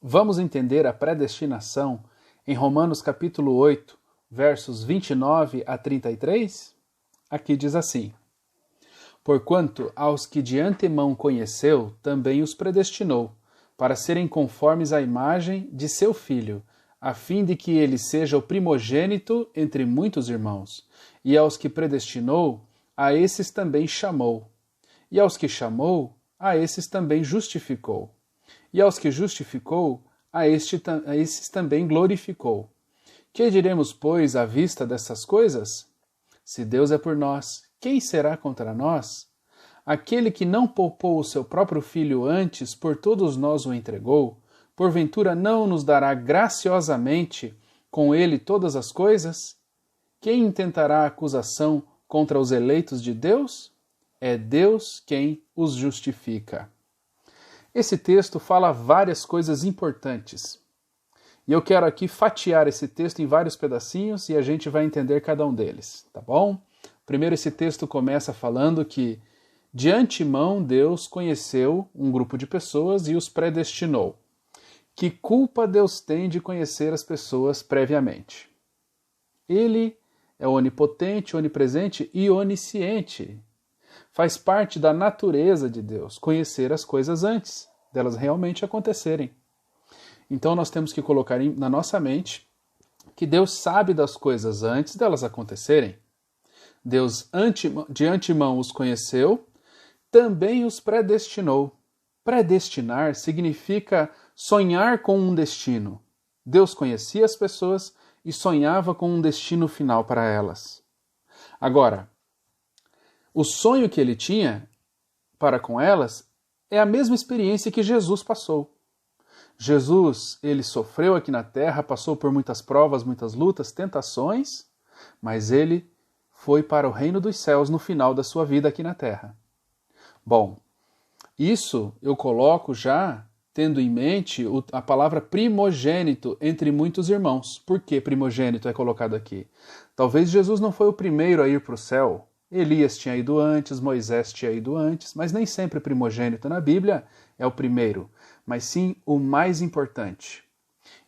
Vamos entender a predestinação em Romanos capítulo 8, versos 29 a 33? Aqui diz assim: Porquanto aos que de antemão conheceu, também os predestinou, para serem conformes à imagem de seu Filho, a fim de que ele seja o primogênito entre muitos irmãos. E aos que predestinou, a esses também chamou. E aos que chamou, a esses também justificou. E aos que justificou, a esses também glorificou. Que diremos, pois, à vista dessas coisas? Se Deus é por nós, quem será contra nós? Aquele que não poupou o seu próprio Filho antes, por todos nós o entregou, porventura não nos dará graciosamente com ele todas as coisas? Quem intentará acusação contra os eleitos de Deus? É Deus quem os justifica. Esse texto fala várias coisas importantes. E eu quero aqui fatiar esse texto em vários pedacinhos e a gente vai entender cada um deles, tá bom? Primeiro, esse texto começa falando que de antemão Deus conheceu um grupo de pessoas e os predestinou. Que culpa Deus tem de conhecer as pessoas previamente? Ele é onipotente, onipresente e onisciente. Faz parte da natureza de Deus conhecer as coisas antes delas realmente acontecerem. Então nós temos que colocar na nossa mente que Deus sabe das coisas antes delas acontecerem. Deus de antemão os conheceu, também os predestinou. Predestinar significa sonhar com um destino. Deus conhecia as pessoas e sonhava com um destino final para elas. Agora, o sonho que ele tinha para com elas é a mesma experiência que Jesus passou. Jesus, ele sofreu aqui na terra, passou por muitas provas, muitas lutas, tentações, mas ele foi para o reino dos céus no final da sua vida aqui na terra. Bom, isso eu coloco já tendo em mente a palavra primogênito entre muitos irmãos. Por que primogênito é colocado aqui? Talvez Jesus não foi o primeiro a ir para o céu. Elias tinha ido antes, Moisés tinha ido antes, mas nem sempre primogênito na Bíblia é o primeiro, mas sim o mais importante.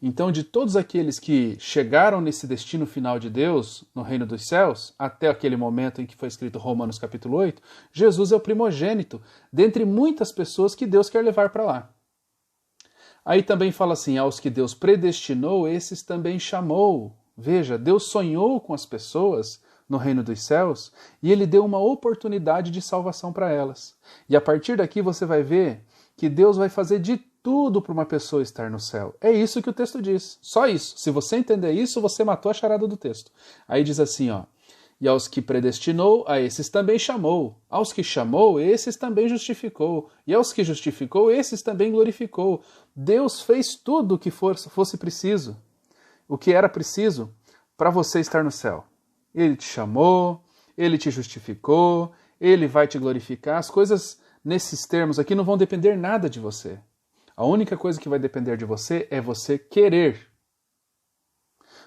Então, de todos aqueles que chegaram nesse destino final de Deus, no reino dos céus, até aquele momento em que foi escrito Romanos capítulo 8, Jesus é o primogênito, dentre muitas pessoas que Deus quer levar para lá. Aí também fala assim, aos que Deus predestinou, esses também chamou. Veja, Deus sonhou com as pessoas no reino dos céus e ele deu uma oportunidade de salvação para elas. E a partir daqui você vai ver que Deus vai fazer de tudo para uma pessoa estar no céu. É isso que o texto diz. Só isso. Se você entender isso, você matou a charada do texto. Aí diz assim, ó. E aos que predestinou, a esses também chamou. Aos que chamou, esses também justificou. E aos que justificou, esses também glorificou. Deus fez tudo o que fosse preciso. O que era preciso para você estar no céu. Ele te chamou, ele te justificou, ele vai te glorificar. As coisas nesses termos aqui não vão depender nada de você. A única coisa que vai depender de você é você querer.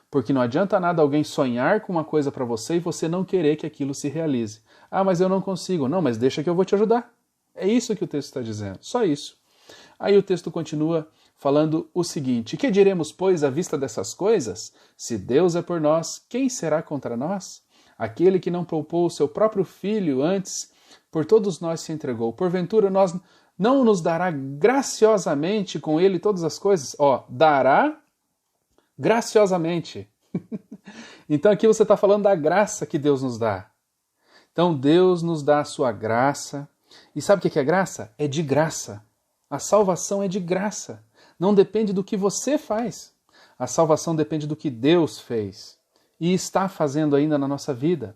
Porque não adianta nada alguém sonhar com uma coisa para você e você não querer que aquilo se realize. Ah, mas eu não consigo. Não, mas deixa que eu vou te ajudar. É isso que o texto está dizendo. Só isso. Aí o texto continua falando o seguinte: que diremos, pois, à vista dessas coisas? Se Deus é por nós, quem será contra nós? Aquele que não poupou o seu próprio Filho antes, por todos nós se entregou. Porventura, nós não nos dará graciosamente com ele todas as coisas? Ó, dará graciosamente. Então aqui você está falando da graça que Deus nos dá. Então Deus nos dá a sua graça. E sabe o que é graça? É de graça. A salvação é de graça. Não depende do que você faz. A salvação depende do que Deus fez e está fazendo ainda na nossa vida.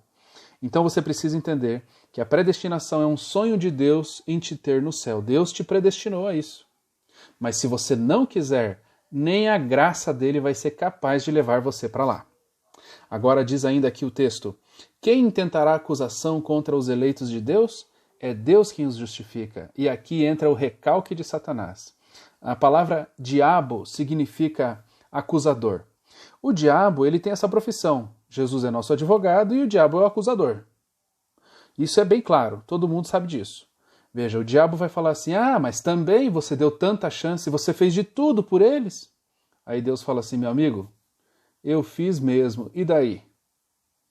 Então você precisa entender que a predestinação é um sonho de Deus em te ter no céu. Deus te predestinou a isso. Mas se você não quiser, nem a graça dele vai ser capaz de levar você para lá. Agora diz ainda aqui o texto: quem intentará acusação contra os eleitos de Deus? É Deus quem os justifica. E aqui entra o recalque de Satanás. A palavra diabo significa acusador. O diabo, ele tem essa profissão. Jesus é nosso advogado e o diabo é o acusador. Isso é bem claro, todo mundo sabe disso. Veja, o diabo vai falar assim, mas também você deu tanta chance, você fez de tudo por eles. Aí Deus fala assim, meu amigo, eu fiz mesmo, e daí?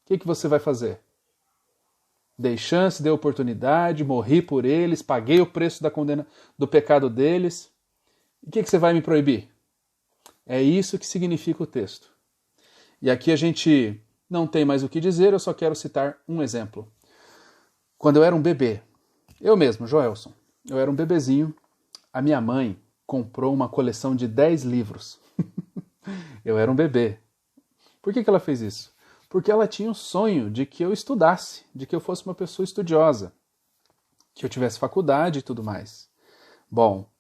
O que você vai fazer? Dei chance, dei oportunidade, morri por eles, paguei o preço da condena do pecado deles. E o que você vai me proibir? É isso que significa o texto. E aqui a gente não tem mais o que dizer, eu só quero citar um exemplo. Quando eu era um bebê, eu mesmo, Joelson, eu era um bebezinho, a minha mãe comprou uma coleção de 10 livros. Eu era um bebê. Por que ela fez isso? Porque ela tinha um sonho de que eu estudasse, de que eu fosse uma pessoa estudiosa, que eu tivesse faculdade e tudo mais. Bom,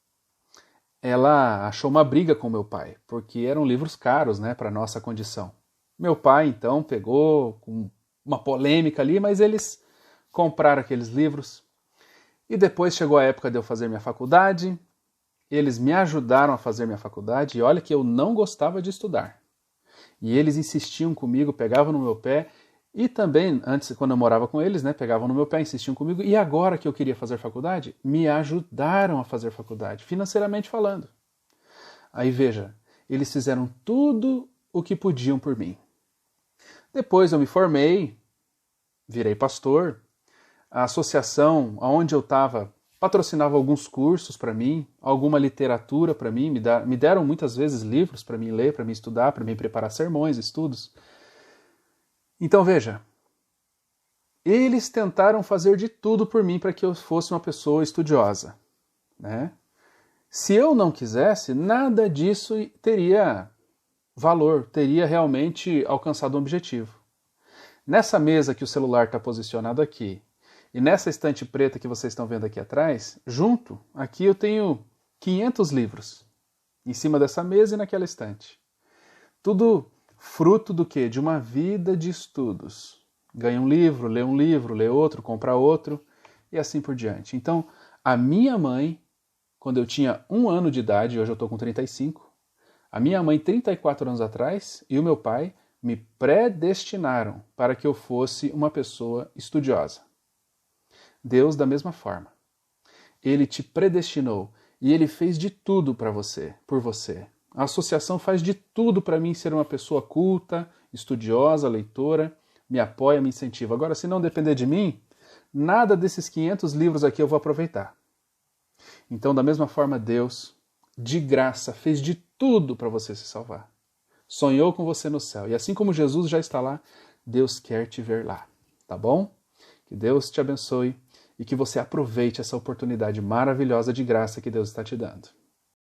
ela achou uma briga com meu pai, porque eram livros caros, né, para nossa condição. Meu pai, então, pegou com uma polêmica ali, mas eles compraram aqueles livros. E depois chegou a época de eu fazer minha faculdade, eles me ajudaram a fazer minha faculdade, e olha que eu não gostava de estudar. E eles insistiam comigo, pegavam no meu pé, e também, antes, quando eu morava com eles, né, pegavam no meu pé, insistiam comigo, e agora que eu queria fazer faculdade, me ajudaram a fazer faculdade, financeiramente falando. Aí veja, eles fizeram tudo o que podiam por mim. Depois eu me formei, virei pastor, a associação onde eu estava patrocinava alguns cursos para mim, alguma literatura para mim, me deram muitas vezes livros para mim ler, para mim estudar, para mim preparar sermões, estudos. Então veja, eles tentaram fazer de tudo por mim para que eu fosse uma pessoa estudiosa, né? Se eu não quisesse, nada disso teria valor, teria realmente alcançado um objetivo. Nessa mesa que o celular está posicionado aqui, e nessa estante preta que vocês estão vendo aqui atrás, junto, aqui eu tenho 500 livros, em cima dessa mesa e naquela estante. Tudo fruto do quê? De uma vida de estudos. Ganha um livro, lê outro, compra outro, e assim por diante. Então, a minha mãe, quando eu tinha 1 ano de idade, hoje eu estou com 35, a minha mãe, 34 anos atrás, e o meu pai me predestinaram para que eu fosse uma pessoa estudiosa. Deus, da mesma forma. Ele te predestinou e ele fez de tudo para você, por você. A associação faz de tudo para mim ser uma pessoa culta, estudiosa, leitora, me apoia, me incentiva. Agora, se não depender de mim, nada desses 500 livros aqui eu vou aproveitar. Então, da mesma forma, Deus, de graça, fez de tudo para você se salvar. Sonhou com você no céu. E assim como Jesus já está lá, Deus quer te ver lá. Tá bom? Que Deus te abençoe e que você aproveite essa oportunidade maravilhosa de graça que Deus está te dando.